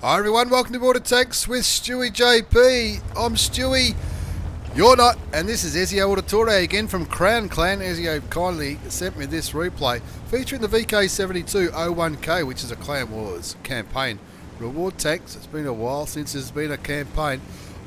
Hi everyone, welcome to Border Tanks with stewiejp. I'm Stewie, you're not, and this is Ezio Auditore again from Crown Clan. Ezio kindly sent me this replay featuring the VK7201K, which is a Clan Wars campaign reward tanks. It's been a while since there's been a campaign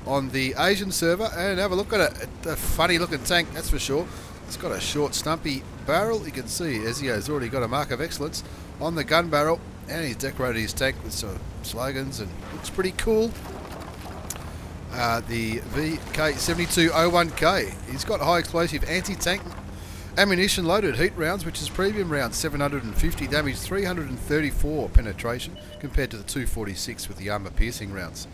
on the Asian server, and have a look at it. It's a funny looking tank, that's for sure. It's got a short stumpy barrel. You can see Ezio's already got a mark of excellence on the gun barrel, and he's decorated his tank with some slogans and looks pretty cool. The VK7201K, he's got high explosive anti-tank ammunition loaded heat rounds, which is premium rounds, 750 damage, 334 penetration compared to the 246 with the armor piercing rounds.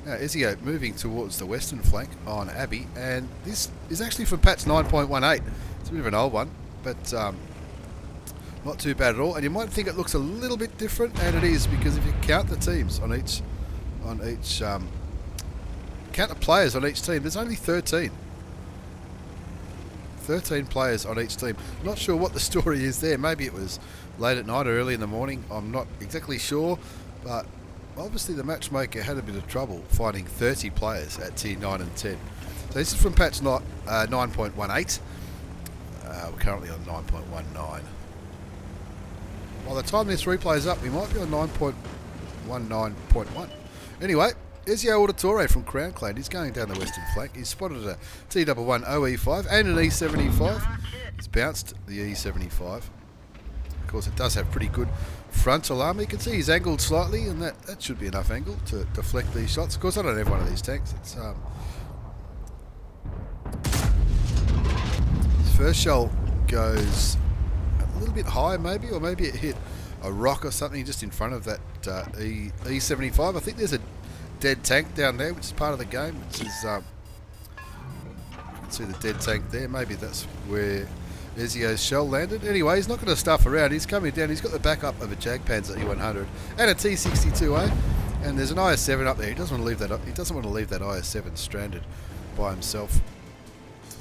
Now Ezio moving towards the western flank on Abbey, and this is actually from patch 9.18. It's a bit of an old one, but not too bad at all. And you might think it looks a little bit different, and it is, because if you count the teams on each count the players on each team, there's only 13 players on each team. Not sure what the story is there. Maybe it was late at night or early in the morning. I'm not exactly sure, but obviously the matchmaker had a bit of trouble finding 30 players at tier 9 and 10. So this is from patch 9.18. We're currently on 9.19. By the time this replay is up, we might be on 9.19.1. Anyway, Ezio Auditore from Crown Clan, he's going down the western flank. He's spotted a T11 OE5 and an E75. He's bounced the E75. Of course, it does have pretty good frontal armor. You can see he's angled slightly, and that should be enough angle to deflect these shots. Of course, I don't have one of these tanks. It's his first shell goes a little bit high, maybe, or maybe it hit a rock or something just in front of that E75. I think there's a dead tank down there, which is part of the game. Which is you can see the dead tank there. Maybe that's where Ezio's shell landed. Anyway, he's not going to stuff around. He's coming down. He's got the backup of a Jagdpanzer E100 and a T62A, and there's an IS-7 up there. He doesn't want to leave that up. He doesn't want to leave that IS-7 stranded by himself.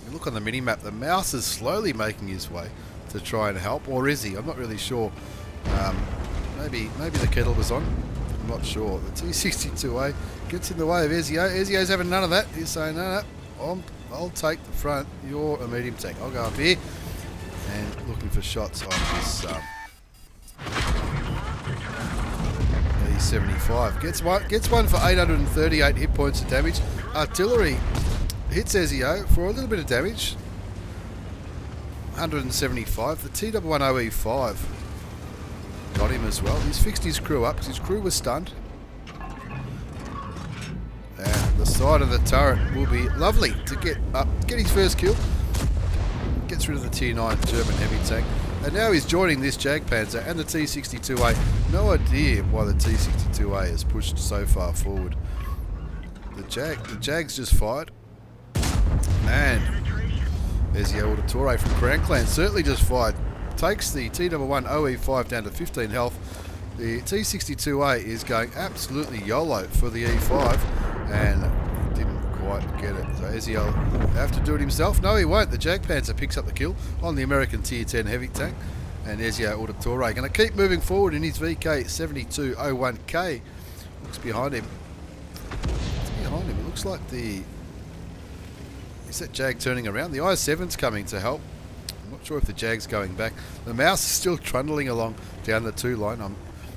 You look on the mini map. The mouse is slowly making his way to try and help, or is he? I'm not really sure. Maybe the kettle was on. I'm not sure. The T62A gets in the way of Ezio. Ezio's having none of that. He's saying, no, I'll take the front. You're a medium tank. I'll go up here. And looking for shots on this E75. Gets one for 838 hit points of damage. Artillery hits Ezio for a little bit of damage. 175. The T11 OE5 got him as well. He's fixed his crew up because his crew was stunned. And the side of the turret will be lovely to get up, get his first kill. Gets rid of the tier 9 German heavy tank. And now he's joining this Jagdpanzer and the T62A. No idea why the T62A has pushed so far forward. The Jags just fired. And Ezio Auditore from Crown Clan certainly just fired. Takes the T11 OE5 down to 15 health. The T62A is going absolutely YOLO for the E5 and didn't quite get it. So Ezio will have to do it himself. No, he won't. The Jagdpanzer picks up the kill on the American tier 10 heavy tank, and Ezio Auditore going to keep moving forward in his VK7201K. Looks behind him. It's behind him. It looks like is that Jag turning around? The IS-7's coming to help. I'm not sure if the Jag's going back. The mouse is still trundling along down the 2 line. I'm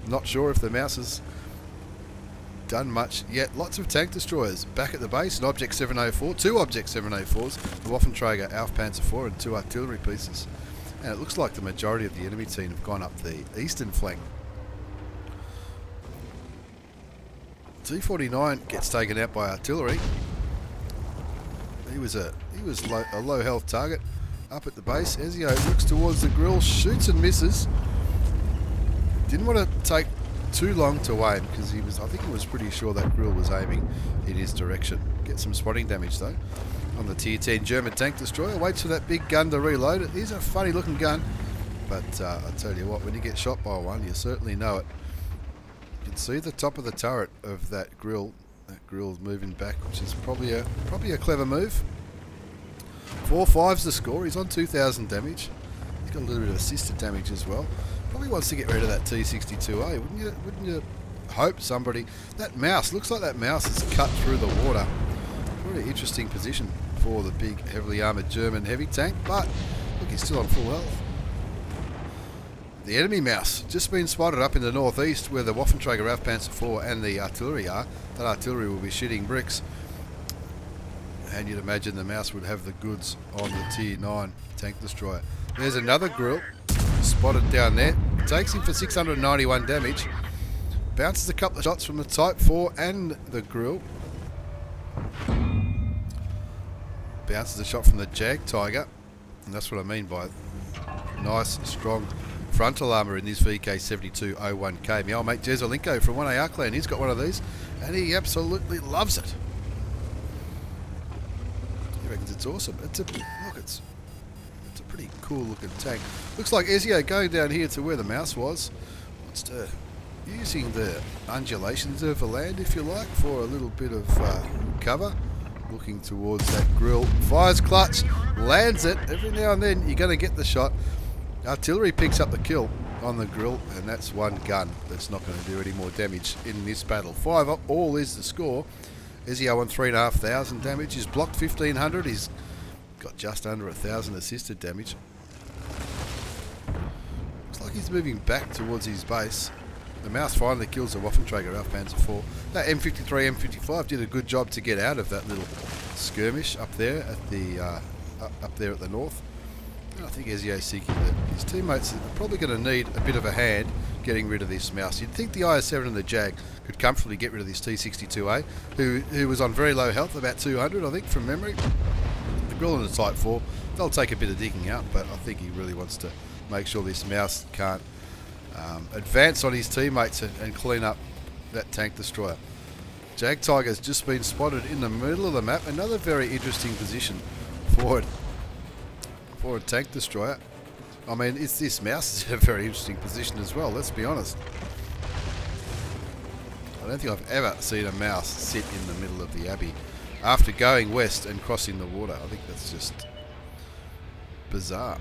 not sure if the mouse has done much yet. Lots of tank destroyers back at the base. An Object 704, 2 Object 704s, the Waffenträger Aufpanzer 4 and 2 artillery pieces. And it looks like the majority of the enemy team have gone up the eastern flank. T49 gets taken out by artillery. He was a low health target up at the base. Ezio looks towards the grill, shoots and misses. Didn't want to take too long to aim because I think he was pretty sure that grill was aiming in his direction. Get some spotting damage though on the tier 10 German tank destroyer. Waits for that big gun to reload. It is a funny looking gun, but I tell you what, when you get shot by one, you certainly know it. You can see the top of the turret of that grill. That grill's moving back, which is probably a clever move. 4-5's the score. He's on 2,000 damage. He's got a little bit of assisted damage as well. Probably wants to get rid of that T62A, wouldn't you hope somebody... That mouse, looks like that mouse is cut through the water. Very interesting position for the big, heavily armoured German heavy tank, but look, he's still on full health. The enemy mouse, just been spotted up in the northeast where the Waffenträger Panzer IV and the artillery are. That artillery will be shitting bricks. And you'd imagine the mouse would have the goods on the Tier 9 tank destroyer. There's another grill spotted down there. Takes him for 691 damage. Bounces a couple of shots from the Type 4 and the grill. Bounces a shot from the Jag Tiger. And that's what I mean by nice, strong frontal armour in this VK7201K. My old mate Jezelinko from 1AR Clan, he's got one of these and he absolutely loves it. He reckons it's awesome. It's a pretty cool looking tank. Looks like Ezio going down here to where the mouse was. Wants to using the undulations of the land, if you like, for a little bit of cover. Looking towards that grill. Fires clutch, lands it. Every now and then you're going to get the shot. Artillery picks up the kill on the grill, and that's one gun that's not going to do any more damage in this battle. 5-all is the score. Ezio on 3,500 damage. He's blocked 1,500. He's got just under 1,000 assisted damage. Looks like he's moving back towards his base. The mouse finally kills the Waffenträger Panzer IV. That M53, M55 did a good job to get out of that little skirmish up there at the at the north. And I think Ezio's thinking that his teammates are probably going to need a bit of a hand getting rid of this mouse. You'd think the IS-7 and the Jag could comfortably get rid of this T62A, who was on very low health, about 200 I think from memory. The grill and the Type 4, they'll take a bit of digging out, but I think he really wants to make sure this mouse can't advance on his teammates and clean up that tank destroyer. Jag Tiger's just been spotted in the middle of the map. Another very interesting position for a tank destroyer. I mean, this mouse is in a very interesting position as well, let's be honest. I don't think I've ever seen a mouse sit in the middle of the Abbey after going west and crossing the water. I think that's just bizarre.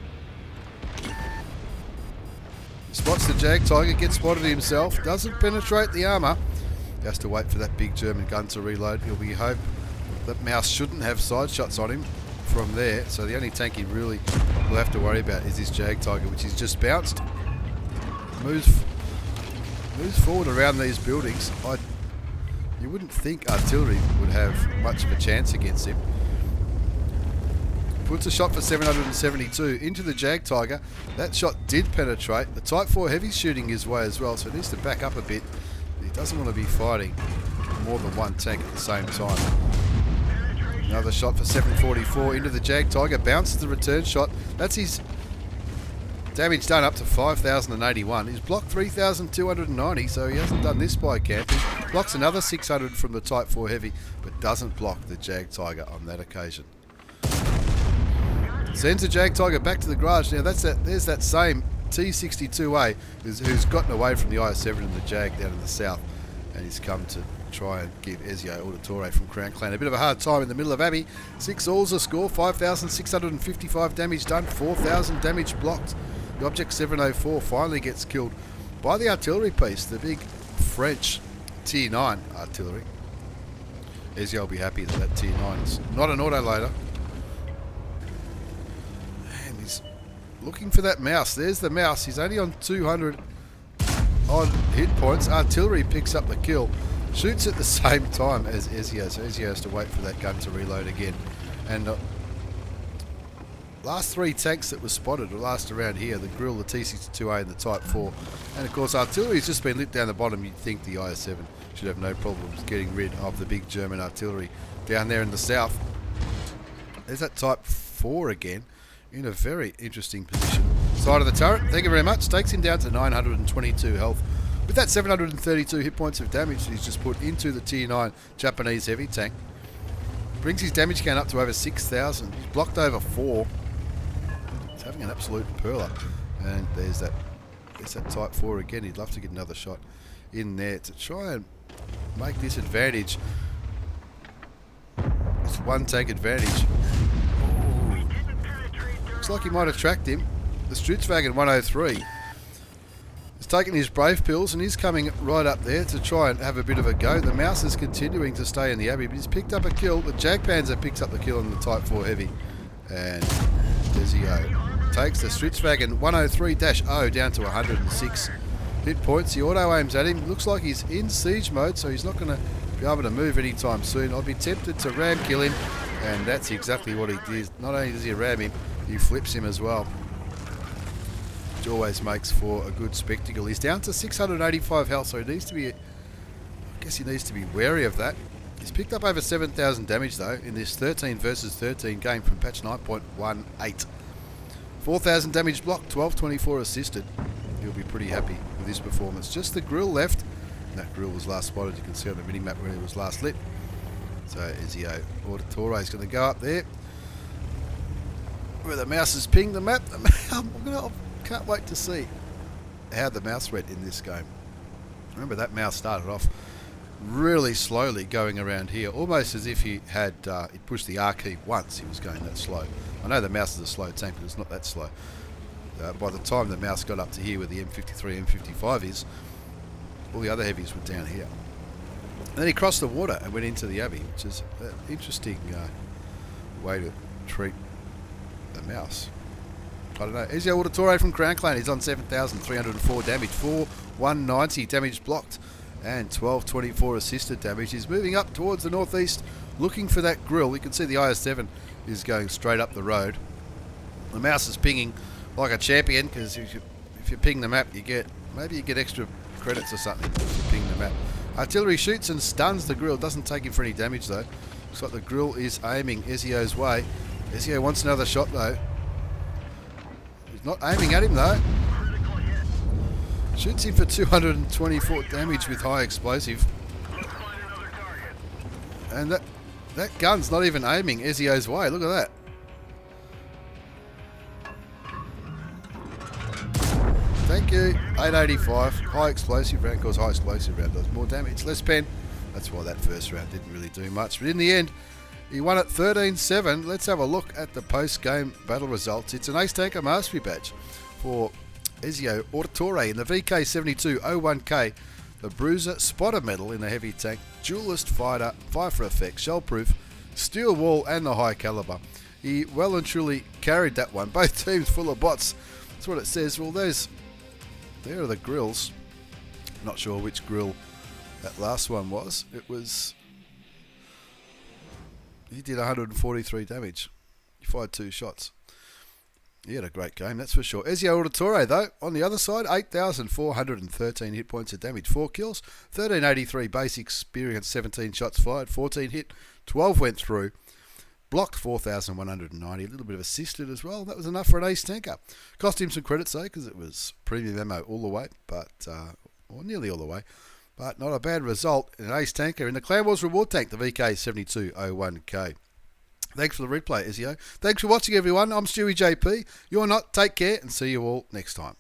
Spots the Jag Tiger, gets spotted himself, doesn't penetrate the armour. He has to wait for that big German gun to reload. He'll be hope that mouse shouldn't have side shots on him from there. So the only tank he really will have to worry about is this Jag Tiger, which he's just bounced. Moves forward around these buildings. You wouldn't think artillery would have much of a chance against him. Puts a shot for 772 into the Jag Tiger. That shot did penetrate. The Type 4 Heavy's shooting his way as well, so he needs to back up a bit. He doesn't want to be fighting more than one tank at the same time. Another shot for 744 into the Jag Tiger. Bounces the return shot. That's his damage done up to 5,081. He's blocked 3,290, so he hasn't done this by camping. Blocks another 600 from the Type 4 Heavy, but doesn't block the Jag Tiger on that occasion. Sends the Jag Tiger back to the garage. Now there's that same T62A who's gotten away from the IS-7 and the Jag down in the south, and he's come to try and give Ezio Auditore from Crown Clan a bit of a hard time in the middle of Abbey. 6-all's a score, 5,655 damage done, 4,000 damage blocked. The Object 704 finally gets killed by the artillery piece, the big French Tier 9 artillery. Ezio will be happy that Tier 9 is not an autoloader. Looking for that mouse. There's the mouse. He's only on 200 odd hit points. Artillery picks up the kill. Shoots at the same time as Ezio. So Ezio has to wait for that gun to reload again. And last three tanks that were spotted were last around here. The grill, the T62A and the Type 4. And of course artillery's just been lit down the bottom. You'd think the IS-7 should have no problems getting rid of the big German artillery down there in the south. There's that Type 4 again, in a very interesting position. Side of the turret, thank you very much. Takes him down to 922 health. With that 732 hit points of damage that he's just put into the Tier 9 Japanese heavy tank. Brings his damage count up to over 6,000. He's blocked over 4. He's having an absolute perler. And there's that Type 4 again. He'd love to get another shot in there to try and make this advantage. It's one tank advantage. Looks like he might have tracked him. The Stutzwagen 103. He's taken his brave pills and he's coming right up there to try and have a bit of a go. The mouse is continuing to stay in the Abbey, but he's picked up a kill. The Jagdpanzer picks up the kill in the Type 4 Heavy. And Ezio takes the Stritzwagen 103-0 down to 106 hit points. He auto aims at him. Looks like he's in siege mode, so he's not going to be able to move anytime soon. I'd be tempted to ram kill him, and that's exactly what he did. Not only does he ram him, he flips him as well, which always makes for a good spectacle. He's down to 685 health, so he needs to be, I guess he needs to be wary of that. He's picked up over 7,000 damage though in this 13 versus 13 game from patch 9.18. 4,000 damage blocked, 1224 assisted. He'll be pretty happy with his performance. Just the grill left. And that grill was last spotted, you can see on the mini-map where it was last lit. So Ezio Auditore is going to go up there where the mouse has pinged the map. I can't wait to see how the mouse went in this game. Remember, that mouse started off really slowly going around here, almost as if he had he pushed the R key once. He was going that slow. I know the mouse is a slow tank, but it's not that slow. By the time the mouse got up to here where the M53, M55 is, all the other heavies were down here. And then he crossed the water and went into the Abbey, which is an interesting way to treat the mouse. I don't know. Ezio Auditore from Crown Clan is on 7,304 damage, 4,190 damage blocked, and 1224 assisted damage. He's moving up towards the northeast, looking for that grill. You can see the IS-7 is going straight up the road. The mouse is pinging like a champion, because if you ping the map, maybe you get extra credits or something if you ping the map. Artillery shoots and stuns the grill. Doesn't take him for any damage though. Looks like the grill is aiming Ezio's way. Ezio wants another shot though. He's not aiming at him though. Shoots him for 224 damage with high explosive. And that gun's not even aiming Ezio's way. Look at that. Thank you. 885. High explosive round, because high explosive round does more damage. Less pen. That's why that first round didn't really do much. But in the end, he won at 13-7. Let's have a look at the post-game battle results. It's an Ace Tanker Mastery badge for Ezio Auditore in the VK7201K, the Bruiser Spotter Medal in the heavy tank, Duelist Fighter, Fire for Effect, Shellproof, Steel Wall, and the High Caliber. He well and truly carried that one. Both teams full of bots. That's what it says. Well, there are the grills. Not sure which grill that last one was. He did 143 damage. He fired 2 shots. He had a great game, that's for sure. Ezio Auditore, though, on the other side, 8,413 hit points of damage, 4 kills, 1,383 base experience, 17 shots fired, 14 hit, 12 went through, blocked 4,190, a little bit of assisted as well. That was enough for an ace tanker. Cost him some credits, though, because it was premium ammo all the way, or nearly all the way. But not a bad result in an ace tanker in the Clan Wars Reward Tank, the VK7201K. Thanks for the replay, Ezio. Thanks for watching, everyone. I'm stewiejp. You're not. Take care, and see you all next time.